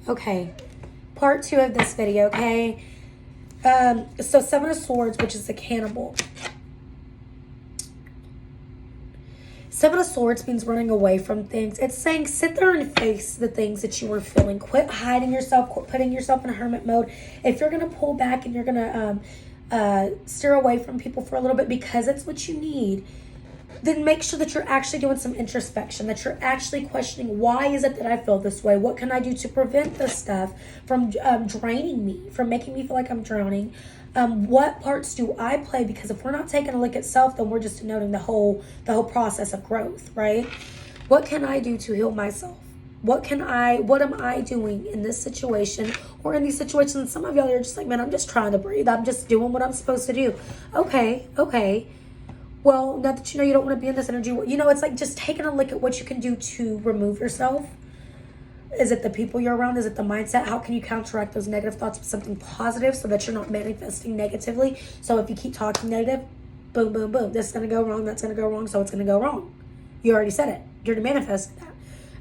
Okay. Part 2 of this video, okay? So 7 of Swords, which is the cannibal. 7 of Swords means running away from things. It's saying sit there and face the things that you were feeling. Quit hiding yourself. Quit putting yourself in hermit mode. If you're going to pull back and you're going to steer away from people for a little bit because it's what you need, then make sure that you're actually doing some introspection, that you're actually questioning, why is it that I feel this way? What can I do to prevent this stuff from draining me, from making me feel like I'm drowning? What parts do I play? Because if we're not taking a look at self, then we're just denoting the whole process of growth, right? What can I do to heal myself? What am I doing in this situation or in these situations? Some of y'all are just like, man, I'm just trying to breathe. I'm just doing what I'm supposed to do. Okay. Well, now that you know you don't want to be in this energy, it's like just taking a look at what you can do to remove yourself. Is it the people you're around? Is it the mindset? How can you counteract those negative thoughts with something positive so that you're not manifesting negatively? So if you keep talking negative, boom, boom, boom. This is going to go wrong. That's going to go wrong. So it's going to go wrong. You already said it. You're manifesting that.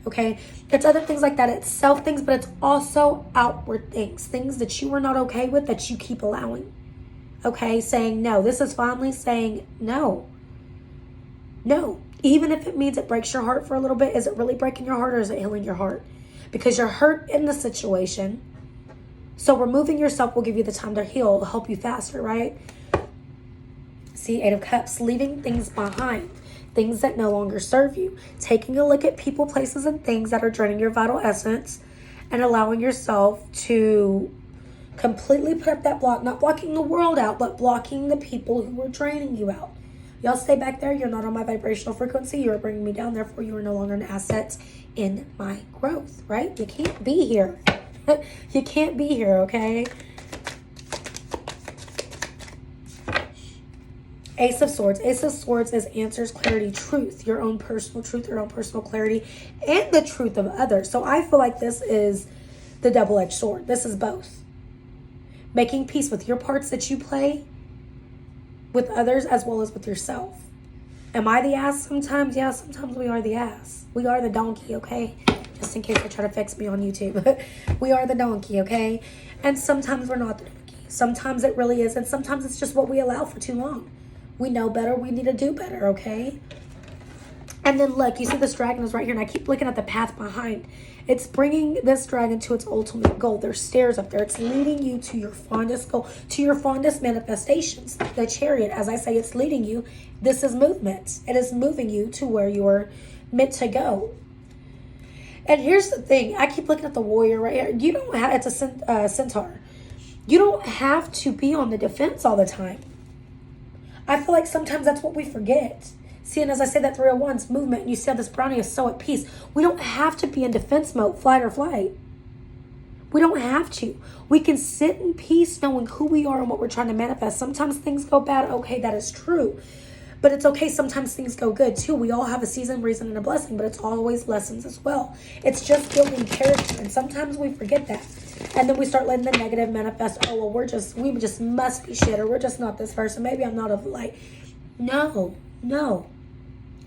Okay? It's other things like that. It's self things, but it's also outward things. Things that you are not okay with that you keep allowing. Okay? Saying no. This is finally saying no. No. Even if it means it breaks your heart for a little bit, is it really breaking your heart or is it healing your heart? Because you're hurt in the situation. So removing yourself will give you the time to heal. It'll help you faster, right? See, 8 of Cups. Leaving things behind. Things that no longer serve you. Taking a look at people, places, and things that are draining your vital essence. And allowing yourself to completely put up that block. Not blocking the world out, but blocking the people who are draining you out. Y'all stay back there. You're not on my vibrational frequency. You are bringing me down. Therefore, you are no longer an asset in my growth, right? You can't be here. You can't be here, okay? Ace of Swords. Ace of Swords is answers, clarity, truth. Your own personal truth, your own personal clarity, and the truth of others. So I feel like this is the double-edged sword. This is both. Making peace with your parts that you play with others as well as with yourself. Am I the ass sometimes? Yeah, sometimes we are the ass. We are the donkey, okay? Just in case they try to fix me on YouTube. We are the donkey, okay? And sometimes we're not the donkey. Sometimes it really is. And sometimes it's just what we allow for too long. We know better. We need to do better, okay? And then look, you see this dragon is right here. And I keep looking at the path behind. It's bringing this dragon to its ultimate goal. There's stairs up there. It's leading you to your fondest goal, to your fondest manifestations. The Chariot, as I say, it's leading you. This is movement. It is moving you to where you are meant to go. And here's the thing. I keep looking at the warrior right here. You don't have, it's a centaur. You don't have to be on the defense all the time. I feel like sometimes that's what we forget. See, and as I say, that 301's movement, and you said this brownie is so at peace. We don't have to be in defense mode, flight or flight. We don't have to. We can sit in peace knowing who we are and what we're trying to manifest. Sometimes things go bad. Okay, that is true. But it's okay. Sometimes things go good too. We all have a season, reason, and a blessing, but it's always lessons as well. It's just building character. And sometimes we forget that. And then we start letting the negative manifest. Oh, well, we just must be shit, or we're just not this person. Maybe I'm not of light. No.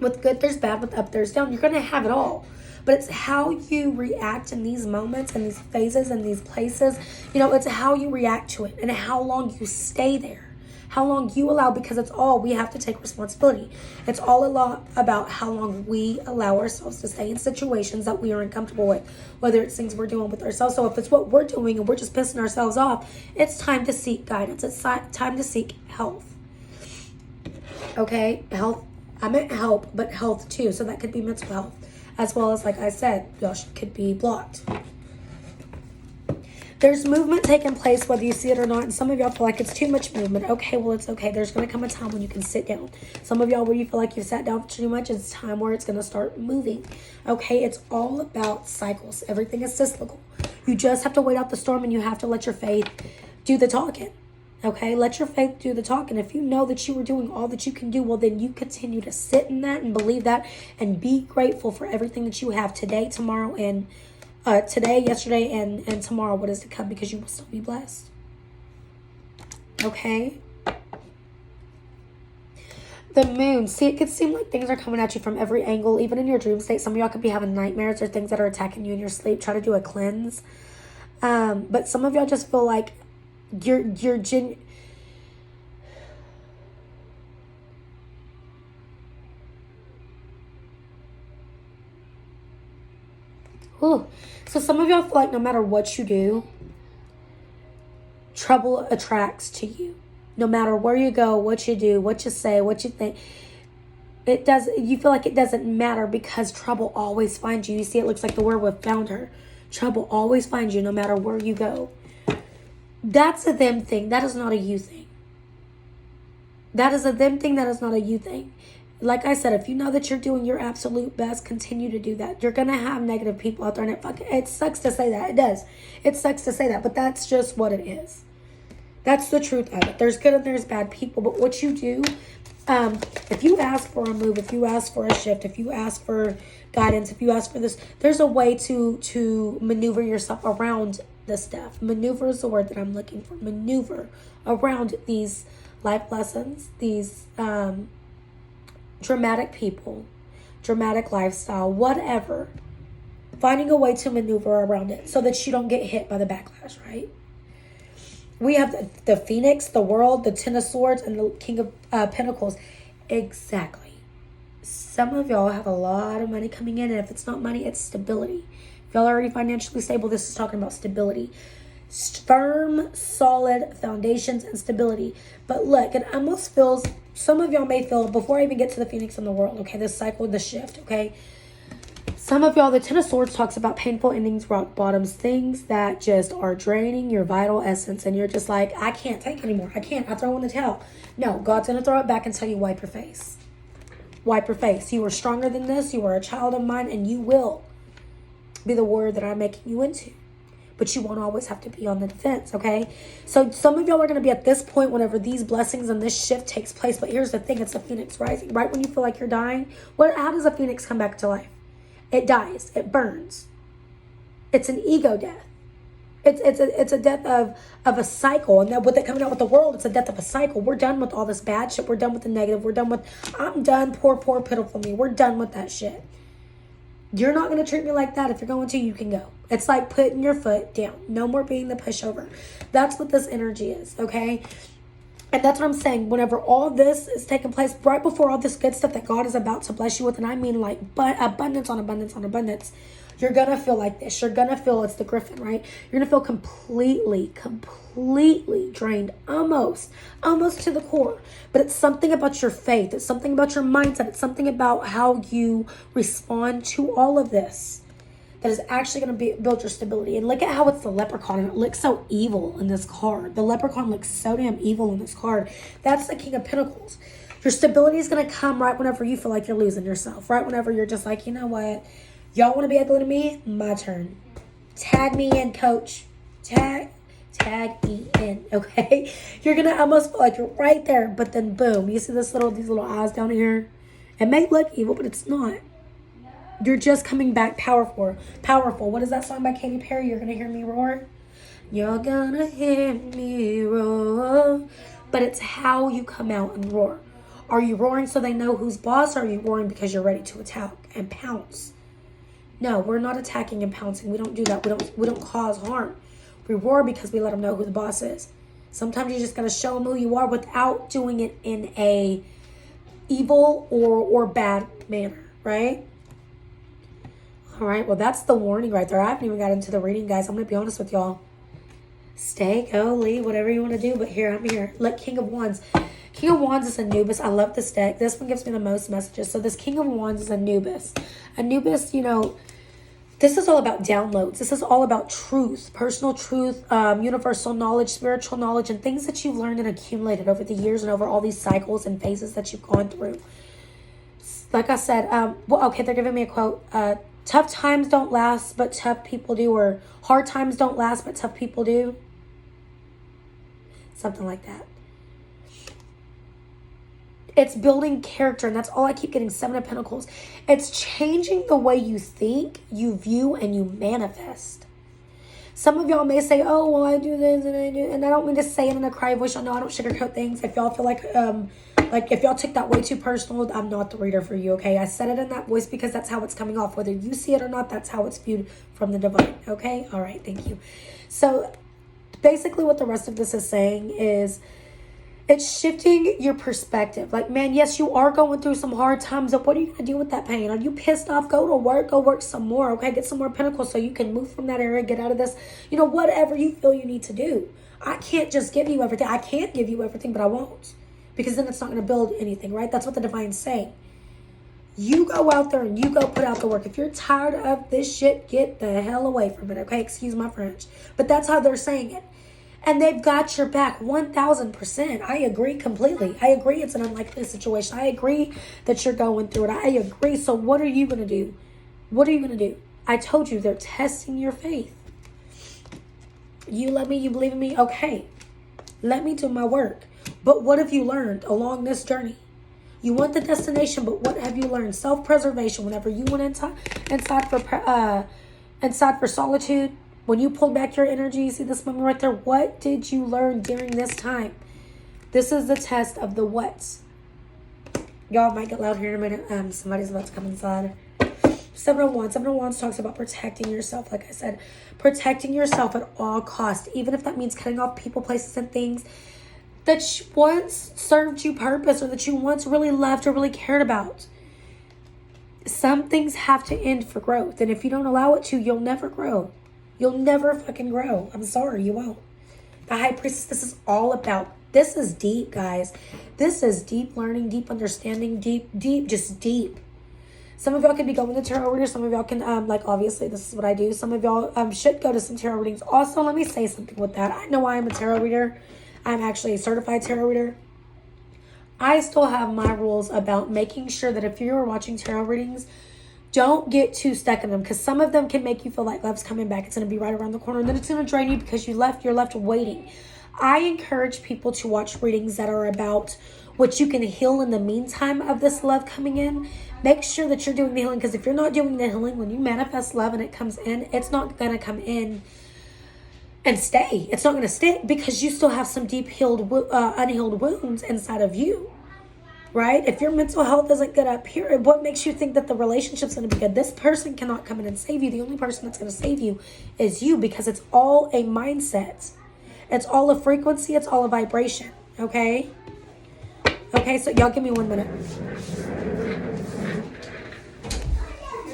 With good, there's bad. With up, there's down. You're going to have it all. But it's how you react in these moments and these phases and these places. It's how you react to it and how long you stay there. How long you allow, because it's all, we have to take responsibility. It's all a lot about how long we allow ourselves to stay in situations that we are uncomfortable with, whether it's things we're doing with ourselves. So if it's what we're doing and we're just pissing ourselves off, it's time to seek guidance. It's time to seek health. Okay? Health. I meant help, but health too. So that could be mental health. As well as, like I said, y'all could be blocked. There's movement taking place, whether you see it or not. And some of y'all feel like it's too much movement. Okay, well, it's okay. There's going to come a time when you can sit down. Some of y'all, where you feel like you've sat down for too much, it's time where it's going to start moving. Okay, it's all about cycles. Everything is cyclical. You just have to wait out the storm, and you have to let your faith do the talking. Okay, let your faith do the talking. If you know that you are doing all that you can do, well, then you continue to sit in that and believe that and be grateful for everything that you have today, tomorrow, and today, yesterday, and tomorrow, what is to come, because you will still be blessed. Okay? The moon. See, it could seem like things are coming at you from every angle, even in your dream state. Some of y'all could be having nightmares or things that are attacking you in your sleep. Try to do a cleanse. But some of y'all just feel like you're Ooh. So some of y'all feel like no matter what you do, trouble attracts to you. No matter where you go, what you do, what you say, what you think, you feel like it doesn't matter because trouble always finds you. You see, it looks like the werewolf found her. Trouble always finds you no matter where you go. That's a them thing. That is not a you thing. That is a them thing. That is not a you thing. Like I said, if you know that you're doing your absolute best, continue to do that. You're going to have negative people out there. And it sucks to say that. It does. It sucks to say that. But that's just what it is. That's the truth of it. There's good and there's bad people. But what you do, if you ask for a move, if you ask for a shift, if you ask for guidance, if you ask for this, there's a way to maneuver yourself around this stuff. Maneuver is the word that I'm looking for. Maneuver around these life lessons, these dramatic people, dramatic lifestyle, whatever. Finding a way to maneuver around it so that you don't get hit by the backlash, right? We have the Phoenix, the World, the Ten of Swords, and the King of Pentacles. Exactly. Some of y'all have a lot of money coming in, and if it's not money, it's stability. If y'all are already financially stable, this is talking about stability. Firm, solid foundations and stability. But look, it almost feels, some of y'all may feel, before I even get to the Phoenix and the World, okay, this cycle, the shift, okay? Some of y'all, the Ten of Swords talks about painful endings, rock bottoms, things that just are draining your vital essence. And you're just like, I can't take anymore. I can't. I throw in the towel. No, God's going to throw it back and tell you, wipe your face. Wipe your face. You are stronger than this. You are a child of mine, and you will be the warrior that I'm making you into. But you won't always have to be on the defense, okay? So some of y'all are going to be at this point whenever these blessings and this shift takes place. But here's the thing. It's a phoenix rising. Right when you feel like you're dying, how does a phoenix come back to life? It dies. It burns. It's an ego death. It's a death of a cycle. And then with it coming out with the World, it's a death of a cycle. We're done with all this bad shit. We're done with the negative. We're done with, I'm done, poor, pitiful me. We're done with that shit. You're not going to treat me like that. If you're going to, you can go. It's like putting your foot down. No more being the pushover. That's what this energy is, okay? And that's what I'm saying. Whenever all this is taking place, right before all this good stuff that God is about to bless you with, and I mean like abundance on abundance on abundance, you're going to feel like this. You're going to feel, it's the Griffin, right? You're going to feel completely drained, almost to the core. But it's something about your faith. It's something about your mindset. It's something about how you respond to all of this that is actually going to build your stability. And look at how it's the leprechaun, and it looks so evil in this card. The leprechaun looks so damn evil in this card. That's the King of Pentacles. Your stability is going to come right whenever you feel like you're losing yourself. Right whenever you're just like, you know what? Y'all want to be ugly to me? My turn. Tag me in, coach. Tag me in, okay? You're going to almost feel like you're right there, but then boom. You see these little eyes down here? It may look evil, but it's not. You're just coming back powerful. What is that song by Katy Perry? You're going to hear me roar? You're going to hear me roar. But it's how you come out and roar. Are you roaring so they know who's boss? Or are you roaring because you're ready to attack and pounce? No, we're not attacking and pouncing. We don't do that. We don't cause harm. We roar because we let them know who the boss is. Sometimes you just got to show them who you are without doing it in a evil or bad manner, right? All right, well, that's the warning right there. I haven't even got into the reading, guys. I'm going to be honest with y'all. Stay, go, leave, whatever you want to do. But here, I'm here. Look, King of Wands. King of Wands is Anubis. I love this deck. This one gives me the most messages. So this King of Wands is Anubis. Anubis, you know, this is all about downloads. This is all about truth, personal truth, universal knowledge, spiritual knowledge, and things that you've learned and accumulated over the years and over all these cycles and phases that you've gone through. Like I said, okay, they're giving me a quote. Tough times don't last, but tough people do. Or hard times don't last, but tough people do. Something like that. It's building character, and that's all I keep getting. 7 of Pentacles. It's changing the way you think, you view, and you manifest. Some of y'all may say, oh, well, I do this and I do, and I don't mean to say it in a cry voice. Y'all know I don't sugarcoat things. If y'all feel like Like, if y'all took that way too personal, I'm not the reader for you, okay? I said it in that voice because that's how it's coming off. Whether you see it or not, that's how it's viewed from the divine, okay? All right, thank you. So, basically what the rest of this is saying is it's shifting your perspective. Like, man, yes, you are going through some hard times, but what are you going to do with that pain? Are you pissed off? Go work some more, okay? Get some more pentacles so you can move from that area, get out of this. You know, whatever you feel you need to do. I can't just give you everything. I can't give you everything, but I won't. Because then it's not going to build anything, right? That's what the divine's saying. You go out there and you go put out the work. If you're tired of this shit, get the hell away from it, okay? Excuse my French. But that's how they're saying it. And they've got your back 1,000%. I agree completely. I agree it's an unlikely situation. I agree that you're going through it. I agree. So what are you going to do? What are you going to do? I told you they're testing your faith. You love me, you believe in me? Okay. Let me do my work. But what have you learned along this journey? You want the destination, but what have you learned? Self-preservation. Whenever you went inside for solitude, when you pulled back your energy, see this moment right there? What did you learn during this time? This is the test of the whats. Y'all might get loud here in a minute. Somebody's about to come inside. 701. 701 talks about protecting yourself. Like I said, protecting yourself at all costs. Even if that means cutting off people, places, and things that once served you purpose or that you once really loved or really cared about. Some things have to end for growth. And if you don't allow it to, you'll never grow. You'll never fucking grow. I'm sorry, you won't. The High Priestess, this is all about, this is deep, guys. This is deep learning, deep understanding, just deep. Some of y'all can be going to tarot readers. Some of y'all can, like, obviously, this is what I do. Some of y'all should go to some tarot readings. Also, let me say something with that. I know I am a tarot reader. I'm actually a certified tarot reader. I still have my rules about making sure that if you're watching tarot readings, don't get too stuck in them, because some of them can make you feel like love's coming back. It's going to be right around the corner, and then it's going to drain you because you're left waiting. I encourage people to watch readings that are about what you can heal in the meantime of this love coming in. Make sure that you're doing the healing, because if you're not doing the healing, when you manifest love and it comes in, it's not going to come in and stay. It's not going to stick because you still have some deep unhealed wounds inside of you. Right? If your mental health isn't good up here, what makes you think that the relationship's going to be good? This person cannot come in and save you. The only person that's going to save you is you, because it's all a mindset. It's all a frequency. It's all a vibration. Okay? Okay, so y'all give me 1 minute.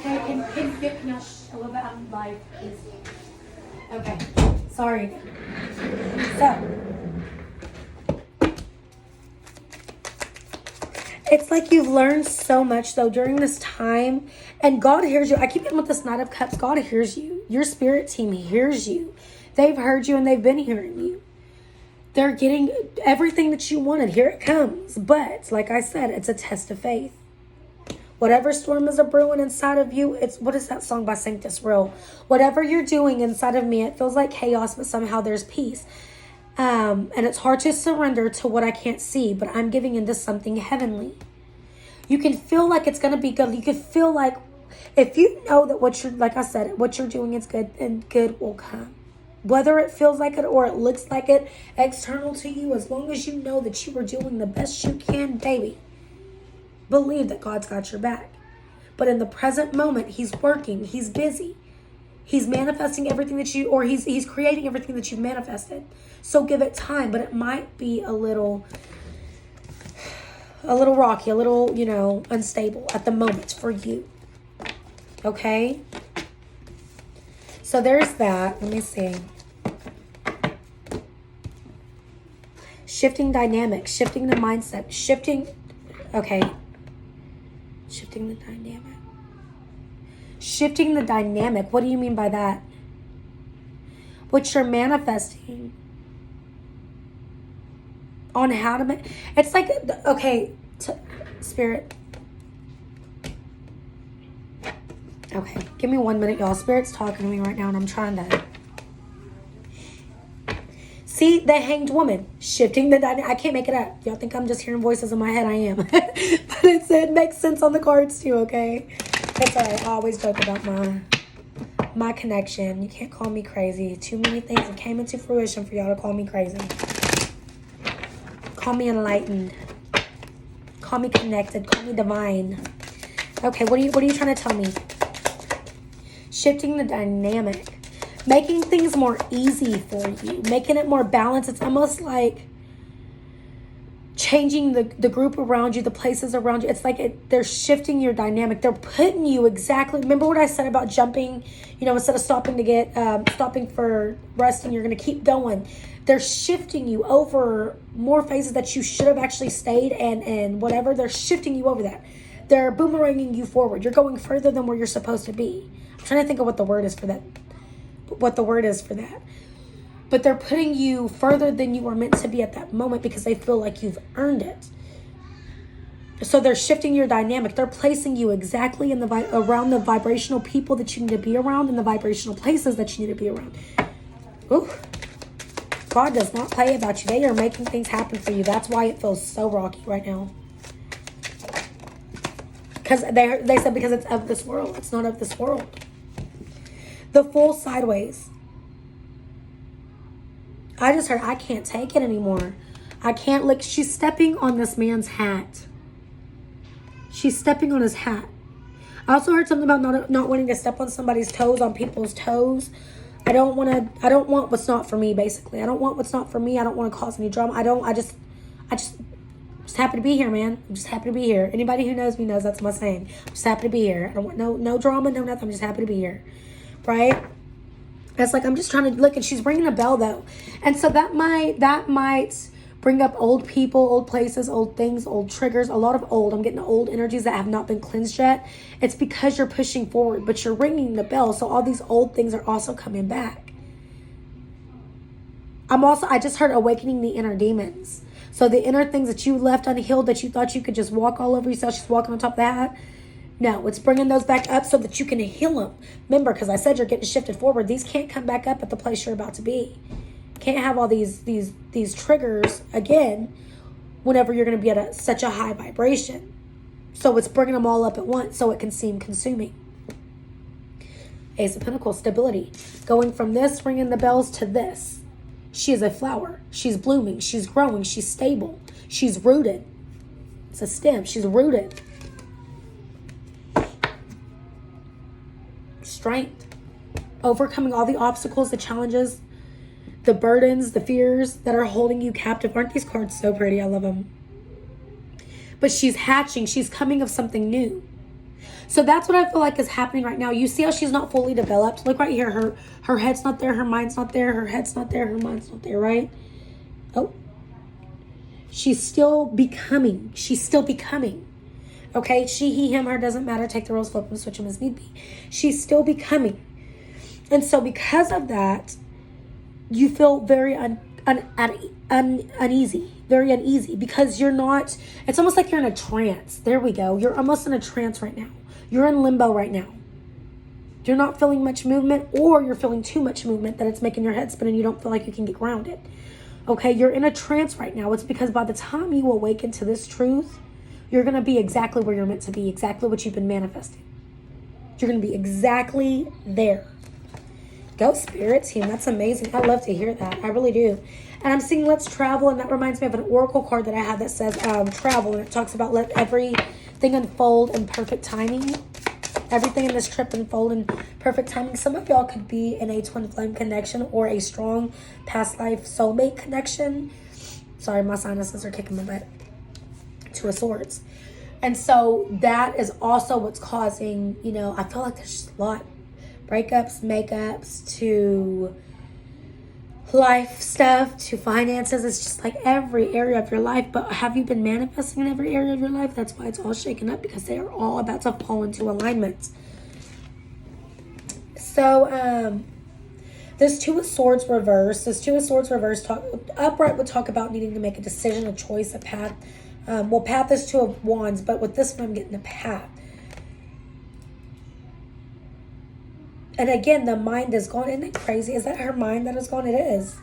Hey, can y'all a little bit on live, please? Okay. Sorry. So, it's like you've learned so much, though, during this time. And God hears you. I keep getting with this Knight of Cups. God hears you. Your spirit team hears you. They've heard you and they've been hearing you. They're getting everything that you wanted. Here it comes. But, like I said, it's a test of faith. Whatever storm is a brewing inside of you, it's, what is that song by Sanctus Real? Whatever you're doing inside of me, it feels like chaos, but somehow there's peace. And it's hard to surrender to what I can't see, but I'm giving into something heavenly. You can feel like it's going to be good. You can feel like, if you know that what you're, like I said, what you're doing is good, and good will come. Whether it feels like it or it looks like it external to you, as long as you know that you are doing the best you can, baby, believe that God's got your back. But in the present moment, he's working, he's busy. He's manifesting everything that you, or he's creating everything that you've manifested. So give it time, but it might be a little rocky, a little, unstable at the moment for you. Okay? So there's that. Let me see. Shifting dynamics, shifting the mindset, shifting the dynamic. Shifting the dynamic. What do you mean by that? What you're manifesting. On how to make... It's like, okay, Spirit. Okay, give me 1 minute, y'all. Spirit's talking to me right now, and I'm trying to... See, the Hanged Woman. Shifting the dynamic. I can't make it up. Y'all think I'm just hearing voices in my head? I am. But it makes sense on the cards, too, okay? It's all right. I always joke about my connection. You can't call me crazy. Too many things that came into fruition for y'all to call me crazy. Call me enlightened. call me connected, call me divine. Okay, what are you trying to tell me? Shifting the dynamic. Making things more easy for you. Making it more balanced. It's almost like changing the group around you, the places around you. It's like they're shifting your dynamic. They're putting you exactly. Remember what I said about jumping? Instead of stopping for resting, you're going to keep going. They're shifting you over more phases that you should have actually stayed and whatever. They're shifting you over that. They're boomeranging you forward. You're going further than where you're supposed to be. I'm trying to think of what the word is for that. But they're putting you further than you were meant to be at that moment because they feel like you've earned it. So they're shifting your dynamic. They're placing you exactly around the vibrational people that you need to be around and the vibrational places that you need to be around. Ooh. God does not play about you. They are making things happen for you. That's why it feels so rocky right now. Because they said because it's of this world. It's not of this world. The Fool sideways. I just heard, I can't take it anymore. I can't look. She's stepping on this man's hat. She's stepping on his hat. I also heard something about not wanting to step on somebody's toes, on people's toes. I don't want what's not for me, basically. I don't want what's not for me. I don't want to cause any drama. I just happy to be here, man. I'm just happy to be here. Anybody who knows me knows that's my saying. I'm just happy to be here. I don't want no drama, no nothing. I'm just happy to be here. Right? It's like I'm just trying to look, and she's ringing a bell though. And so that might bring up old people, old places, old things, old triggers, a lot of old. I'm getting old energies that have not been cleansed yet. It's because you're pushing forward, but you're ringing the bell. So all these old things are also coming back. I just heard awakening the inner demons. So the inner things that you left unhealed, that you thought you could just walk all over yourself, just walking on top of that. No, it's bringing those back up so that you can heal them. Remember, because I said you're getting shifted forward. These can't come back up at the place you're about to be. Can't have all these triggers again whenever you're going to be at such a high vibration. So it's bringing them all up at once so it can seem consuming. Ace of Pentacles, stability. Going from this, ringing the bells, to this. She is a flower. She's blooming. She's growing. She's stable. She's rooted. It's a stem. She's rooted. Strength. Overcoming all the obstacles, the challenges, the burdens, the fears that are holding you captive. Aren't these cards so pretty? I love them. But she's hatching. She's coming of something new. So that's what I feel like is happening right now. You see how she's not fully developed? Look right here. Her head's not there. Her mind's not there. Her head's not there. Her mind's not there, right? Oh. She's still becoming. She's still becoming. Okay? She, he, him, her, doesn't matter. Take the roles, flip them, switch them as need be. She's still becoming. And so because of that, you feel very uneasy, very uneasy, because you're not, it's almost like you're in a trance. There we go. You're almost in a trance right now. You're in limbo right now. You're not feeling much movement, or you're feeling too much movement that it's making your head spin and you don't feel like you can get grounded. Okay, you're in a trance right now. It's because by the time you awaken to this truth, you're going to be exactly where you're meant to be, exactly what you've been manifesting. You're going to be exactly there. Go Spirit Team. That's amazing. I love to hear that. I really do. And I'm seeing let's travel. And that reminds me of an oracle card that I have that says travel. And it talks about let everything unfold in perfect timing. Everything in this trip unfold in perfect timing. Some of y'all could be in a twin flame connection or a strong past life soulmate connection. Sorry, my sinuses are kicking my butt. Two of Swords. And so that is also what's causing, I feel like there's just a lot. Breakups, makeups, to life stuff, to finances. It's just like every area of your life. But have you been manifesting in every area of your life? That's why it's all shaken up, because they are all about to fall into alignment. So this Two of Swords reverse. Upright would talk about needing to make a decision, a choice, a path. Path is Two of Wands, but with this one I'm getting a path. And again, the mind is gone. Isn't it crazy? Is that her mind that is gone? It is.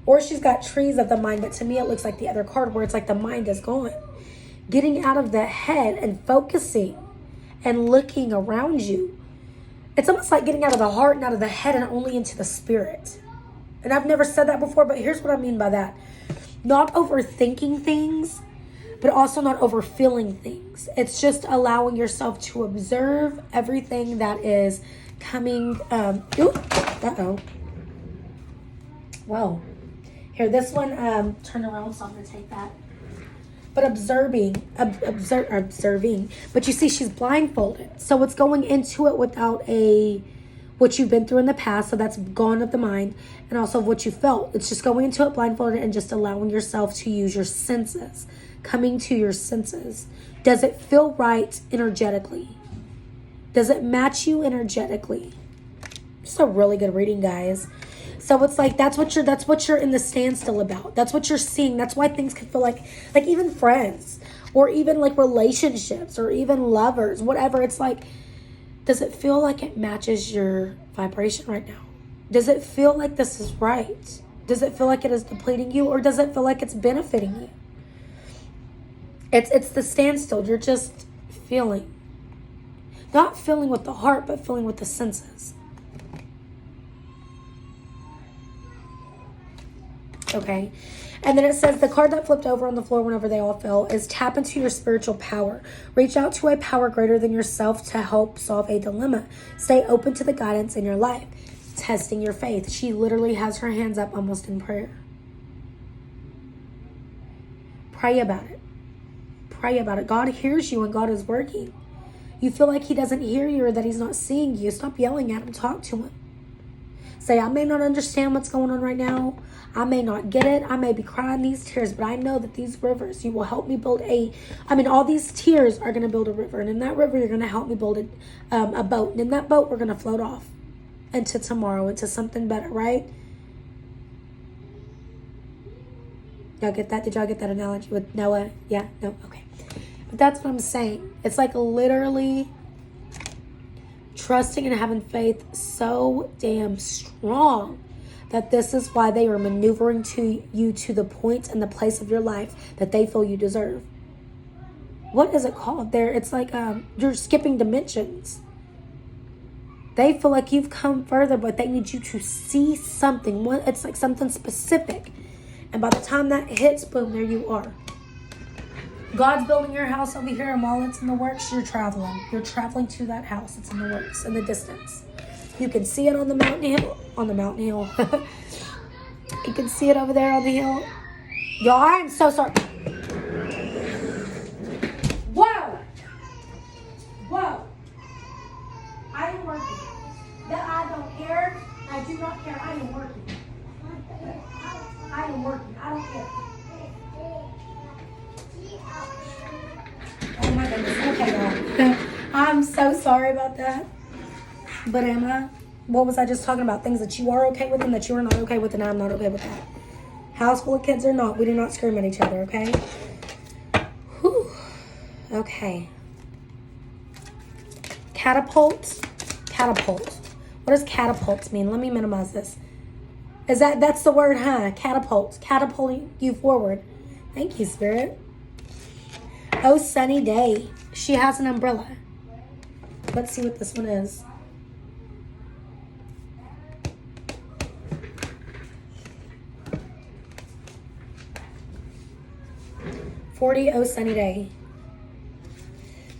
Or she's got trees of the mind, but to me it looks like the other card where it's like the mind is gone. Getting out of the head and focusing and looking around you. It's almost like getting out of the heart and out of the head and only into the spirit. And I've never said that before, but here's what I mean by that. Not overthinking things, but also not overfilling things. It's just allowing yourself to observe everything that is coming. Whoa. Here, this one turned around, so I'm going to take that. But observing. But you see, she's blindfolded. So it's going into it without what you've been through in the past. So that's gone of the mind. And also what you felt. It's just going into it blindfolded and just allowing yourself to use your senses. Coming to your senses. Does it feel right energetically? Does it match you energetically? It's a really good reading, guys. So it's like that's what you're in the standstill about. That's what you're seeing. That's why things can feel like even friends or even like relationships or even lovers, whatever. It's like, does it feel like it matches your vibration right now? Does it feel like this is right? Does it feel like it is depleting you, or does it feel like it's benefiting you? It's the standstill. You're just feeling. Not feeling with the heart, but feeling with the senses. Okay. And then it says the card that flipped over on the floor whenever they all fell is tap into your spiritual power. Reach out to a power greater than yourself to help solve a dilemma. Stay open to the guidance in your life. Testing your faith. She literally has her hands up almost in prayer. Pray about it. Pray about it. God hears you and God is working. You feel like he doesn't hear you or that he's not seeing you. Stop yelling at him. Talk to him. Say, I may not understand what's going on right now. I may not get it. I may be crying these tears, but I know that these rivers, you will help me build all these tears are going to build a river. And in that river, you're going to help me build a boat. And in that boat, we're going to float off into tomorrow, into something better, right? Y'all get that? Did y'all get that analogy with Noah? Yeah? No? Okay. But that's what I'm saying. It's like literally trusting and having faith so damn strong that this is why they are maneuvering to you to the point and the place of your life that they feel you deserve. What is it called there? It's like you're skipping dimensions. They feel like you've come further, but they need you to see something. It's like something specific. And by the time that hits, boom, there you are. God's building your house over here, and while it's in the works, you're traveling. You're traveling to that house. It's in the works, in the distance. You can see it on the mountain hill. On the mountain hill. You can see it over there on the hill. Y'all, I am so sorry. Whoa! Whoa! I am working. That I don't care. I do not care. I am working. I am working. I don't care. Oh my goodness. Okay, y'all. I'm so sorry about that. But Emma, what was I just talking about? Things that you are okay with and that you are not okay with, and I'm not okay with that. House full of kids or not, we do not scream at each other, okay? Whew. Okay. Catapult. What does catapult mean? Let me minimize this. That's the word, huh? Catapult. Catapulting you forward. Thank you, Spirit. Oh, sunny day. She has an umbrella. Let's see what this one is. 40, oh, sunny day.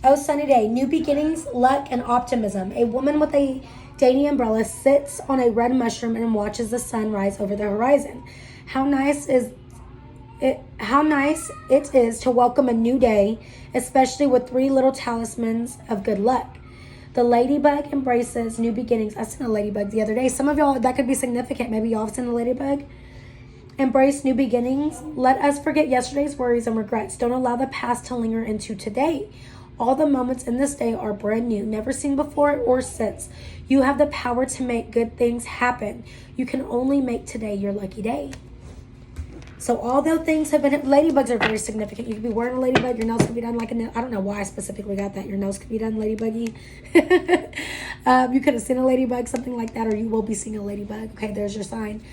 Oh, sunny day. New beginnings, luck, and optimism. A woman with a dainty umbrella sits on a red mushroom and watches the sun rise over the horizon. How nice it is to welcome a new day, especially with 3 little talismans of good luck. The ladybug embraces new beginnings. I seen a ladybug the other day. Some of y'all, that could be significant. Maybe y'all have seen a ladybug. Embrace new beginnings. Let us forget yesterday's worries and regrets. Don't allow the past to linger into today. All the moments in this day are brand new, never seen before or since. You have the power to make good things happen. You can only make today your lucky day. So although things have been, ladybugs are very significant. You could be wearing a ladybug, your nails could be done like I don't know why I specifically got that. Your nails could be done ladybuggy. You could have seen a ladybug, something like that, or you will be seeing a ladybug. Okay, there's your sign.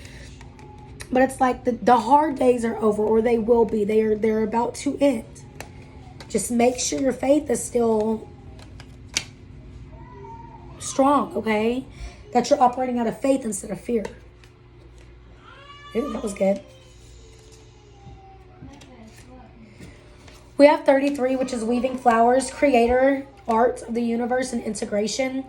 But it's like the hard days are over, or they will be. They're about to end. Just make sure your faith is still strong, okay? That you're operating out of faith instead of fear. Ooh, that was good. We have 33, which is weaving flowers, creator, art of the universe, and integration.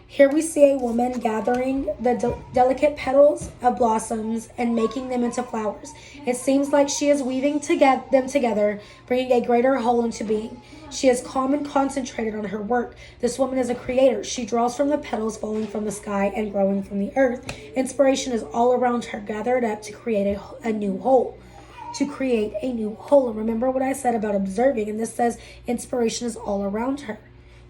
Here we see a woman gathering the delicate petals of blossoms and making them into flowers. It seems like she is weaving them together, bringing a greater whole into being. She is calm and concentrated on her work. This woman is a creator. She draws from the petals falling from the sky and growing from the earth. Inspiration is all around her, gathered up to create a new whole. To create a new whole. And remember what I said about observing, and this says inspiration is all around her.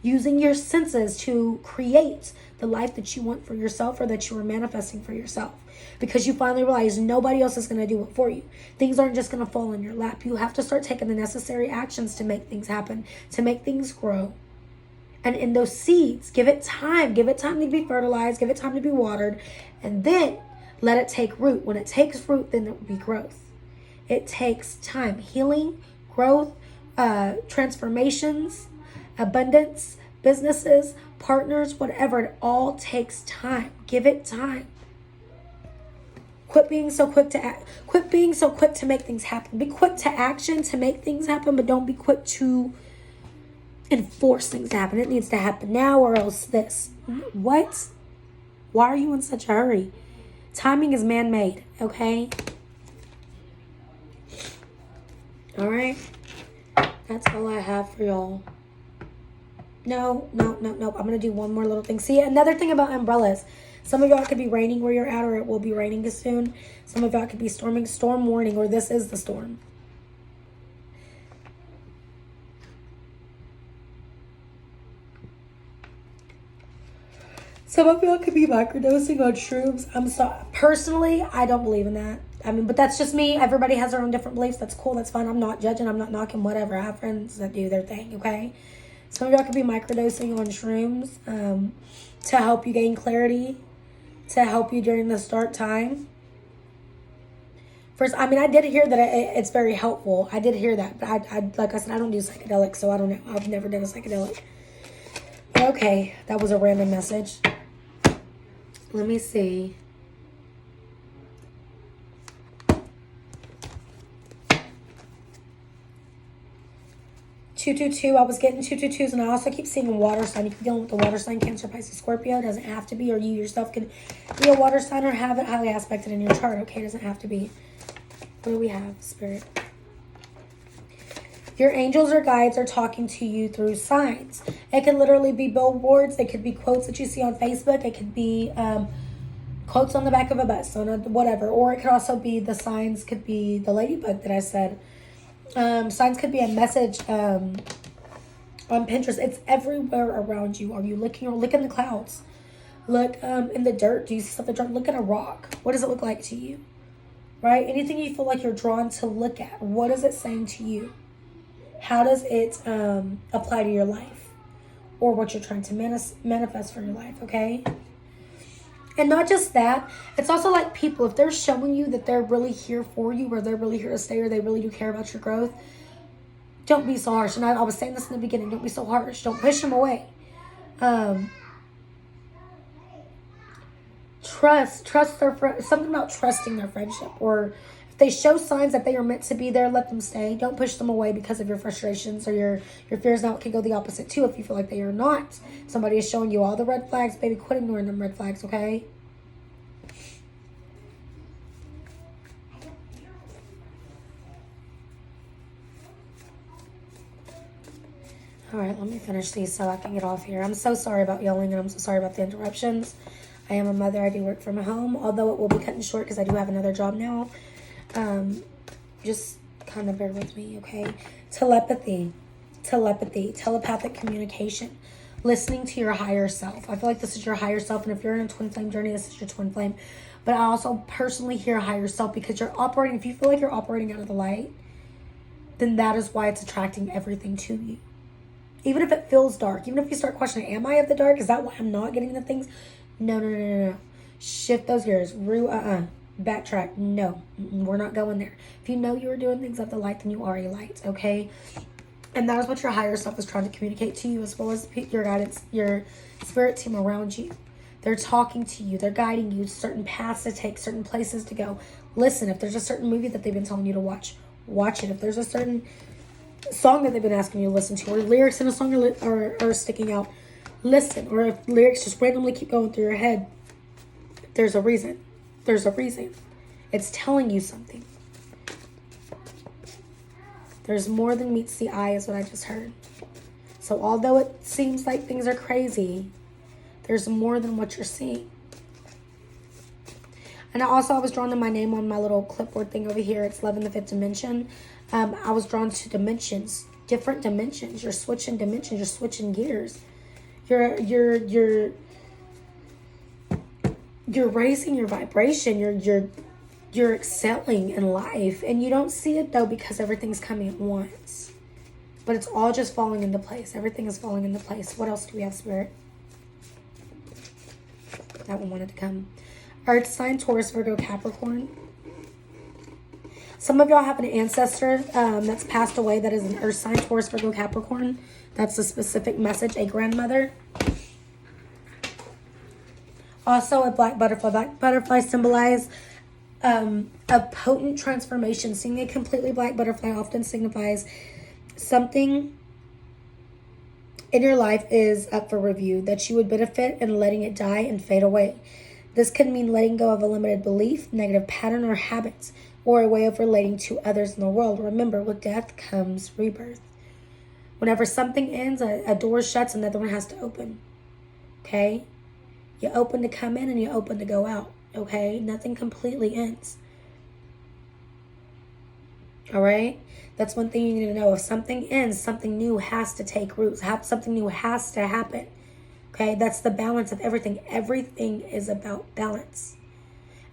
Using your senses to create the life that you want for yourself or that you are manifesting for yourself. Because you finally realize nobody else is going to do it for you. Things aren't just going to fall in your lap. You have to start taking the necessary actions to make things happen, to make things grow. And in those seeds, give it time. Give it time to be fertilized. Give it time to be watered. And then let it take root. When it takes root, then there will be growth. It takes time. Healing, growth, transformations, abundance, businesses, partners, whatever. It all takes time. Give it time. Quit being so quick to act. Quit being so quick to make things happen. Be quick to action to make things happen, but don't be quick to enforce things to happen. It needs to happen now or else this. What? Why are you in such a hurry? Timing is man-made, okay? All right. That's all I have for y'all. No. I'm going to do one more little thing. See, another thing about umbrellas. Some of y'all could be raining where you're at, or it will be raining soon. Some of y'all could be storm warning, or this is the storm. Some of y'all could be microdosing on shrooms. I'm sorry. Personally, I don't believe in that. I mean, but that's just me. Everybody has their own different beliefs. That's cool. That's fine. I'm not judging. I'm not knocking whatever. I have friends that do their thing, okay? Some of y'all could be microdosing on shrooms to help you gain clarity, to help you during this dark time. First, I mean, I did hear that it's very helpful. I did hear that. But I like I said, I don't do psychedelics, so I don't know. I've never done a psychedelic. Okay, that was a random message. Let me see. (222). I was getting 222s, and I also keep seeing a water sign. You can be dealing with the water sign, Cancer, Pisces, Scorpio. It doesn't have to be, or you yourself can be a water sign or have it highly aspected in your chart. Okay, it doesn't have to be. What do we have, Spirit? Your angels or guides are talking to you through signs. It could literally be billboards. It could be quotes that you see on Facebook. It could be quotes on the back of a bus, on a whatever. Or it could also be the signs. Could be the ladybug that I said. Signs could be a message on Pinterest. It's everywhere around you. Are you looking, or look in the clouds? Look in the dirt. Do you see something? Look at a rock. What does it look like to you? Right? Anything you feel like you're drawn to look at. What is it saying to you? How does it apply to your life, or what you're trying to manifest for your life? Okay. And not just that, it's also like people, if they're showing you that they're really here for you, or they're really here to stay, or they really do care about your growth, don't be so harsh. And I was saying this in the beginning, don't be so harsh. Don't push them away. Trust something about trusting their friendship. Or if they show signs that they are meant to be there, let them stay. Don't push them away because of your frustrations or your fears. Now it can go the opposite too. If you feel like they are not, somebody is showing you all the red flags, baby, quit ignoring them red flags, okay? All right, let me finish these so I can get off here. I'm so sorry about yelling, and I'm so sorry about the interruptions. I am a mother. I do work from home, although it will be cutting short because I do have another job now. Just kind of bear with me, okay? Telepathy, telepathic communication, listening to your higher self. I feel like this is your higher self, and if you're in a twin flame journey, this is your twin flame. But I also personally hear higher self because you're operating, if you feel like you're operating out of the light, then that is why it's attracting everything to you. Even if it feels dark, even if you start questioning, am I of the dark? Is that why I'm not getting the things? No. Shift those gears. Backtrack. No, we're not going there. If you know you are doing things of the light, then you are a light, okay? And that is what your higher self is trying to communicate to you, as well as your guidance, your spirit team around you. They're talking to you. They're guiding you to certain paths to take, certain places to go. Listen, if there's a certain movie that they've been telling you to watch, watch it. If there's a certain song that they've been asking you to listen to, or lyrics in a song are sticking out. Listen. Or if lyrics just randomly keep going through your head, there's a reason. There's a reason. It's telling you something. There's more than meets the eye is what I just heard. So although it seems like things are crazy, there's more than what you're seeing. And I was drawn to my name on my little clipboard thing over here. It's Love in the Fifth Dimension. I was drawn to dimensions, different dimensions. You're switching dimensions. You're switching gears. You're raising your vibration. You're excelling in life, and you don't see it though because everything's coming at once. But it's all just falling into place. Everything is falling into place. What else do we have, Spirit? That one wanted to come. Earth sign, Taurus, Virgo, Capricorn. Some of y'all have an ancestor that's passed away that is an earth sign, Taurus, Virgo, Capricorn. That's a specific message. A grandmother. Also, a black butterfly. Black butterfly symbolize a potent transformation. Seeing a completely black butterfly often signifies something in your life is up for review, that you would benefit in letting it die and fade away. This could mean letting go of a limited belief, negative pattern, or habits, or a way of relating to others in the world. Remember, with death comes rebirth. Whenever something ends, a door shuts, another one has to open. Okay? You open to come in and you open to go out. Okay? Nothing completely ends. All right? That's one thing you need to know. If something ends, something new has to take roots. Something new has to happen. Okay? That's the balance of everything. Everything is about balance.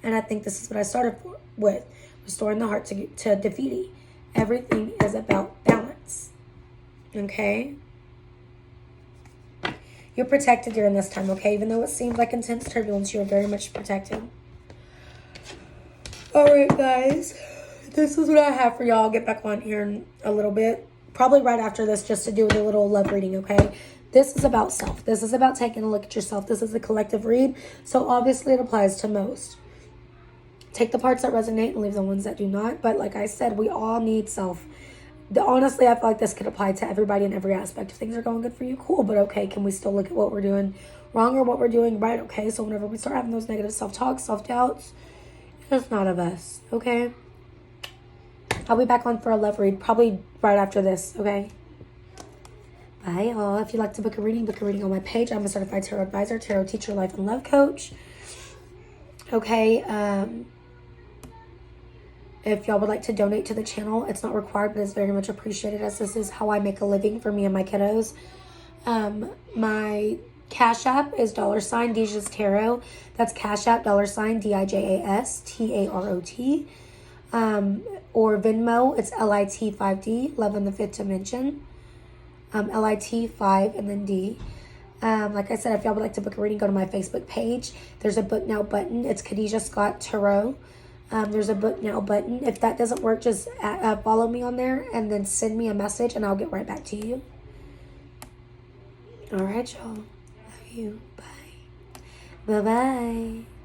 And I think this is what I started with. Restoring the heart to defeating. Everything is about balance. Okay? You're protected during this time, okay? Even though it seems like intense turbulence, you're very much protected. Alright, guys. This is what I have for y'all. I'll get back on here in a little bit. Probably right after this, just to do with a little love reading, okay? This is about self. This is about taking a look at yourself. This is a collective read, so obviously it applies to most. Take the parts that resonate and leave the ones that do not. But like I said, we all need self. Honestly, I feel like this could apply to everybody in every aspect. If things are going good for you, cool. But okay, can we still look at what we're doing wrong or what we're doing right? Okay, so whenever we start having those negative self-talks, self-doubts, it's not of us, okay? I'll be back on for a love read, probably right after this, okay? Bye, y'all. If you'd like to book a reading on my page. I'm a certified tarot advisor, tarot teacher, life and love coach. Okay, if y'all would like to donate to the channel, it's not required, but it's very much appreciated, as this is how I make a living for me and my kiddos. My Cash App is $ Dija's Tarot. That's Cash App $DIJAS TAROT. Or Venmo, it's LIT5D, Love in the Fifth Dimension. LIT5 and then D. Like I said, if y'all would like to book a reading, go to my Facebook page. There's a book now button. It's Khadijah Scott Tarot. There's a book now button. If that doesn't work, just follow me on there and then send me a message and I'll get right back to you. All right, y'all. Love you. Bye. Bye-bye.